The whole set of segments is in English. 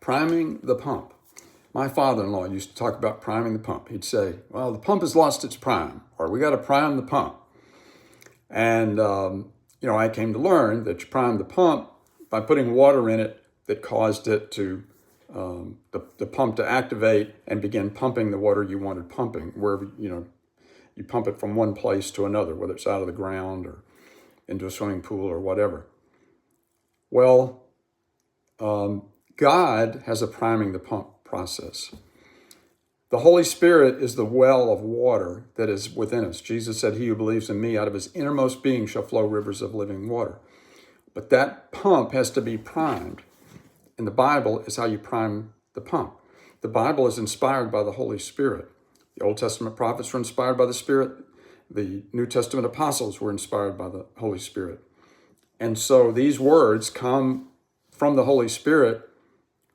priming the pump. My father-in-law used to talk about priming the pump. He'd say, well, the pump has lost its prime, or we got to prime the pump. And, I came to learn that you prime the pump by putting water in it that caused it to, the pump to activate and begin pumping the water you wanted pumping, wherever, you pump it from one place to another, whether it's out of the ground or into a swimming pool or whatever. Well, God has a priming the pump process. The Holy Spirit is the well of water that is within us. Jesus said, he who believes in me, out of his innermost being shall flow rivers of living water. But that pump has to be primed. And the Bible is how you prime the pump. The Bible is inspired by the Holy Spirit. The Old Testament prophets were inspired by the Spirit. The New Testament apostles were inspired by the Holy Spirit. And so these words come from the Holy Spirit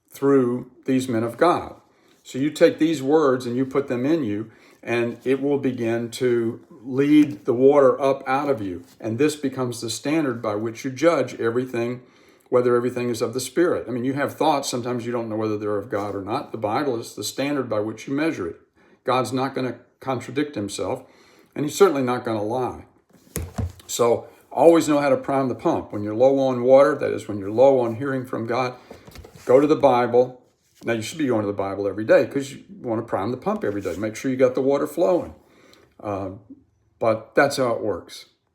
through these men of God. So you take these words and you put them in you, and it will begin to lead the water up out of you. And this becomes the standard by which you judge everything, whether everything is of the Spirit. I mean, you have thoughts, sometimes you don't know whether they're of God or not. The Bible is the standard by which you measure it. God's not going to contradict himself, and he's certainly not going to lie. So always know how to prime the pump. When you're low on water, that is when you're low on hearing from God, go to the Bible. Now, you should be going to the Bible every day because you want to prime the pump every day. Make sure you got the water flowing. But that's how it works.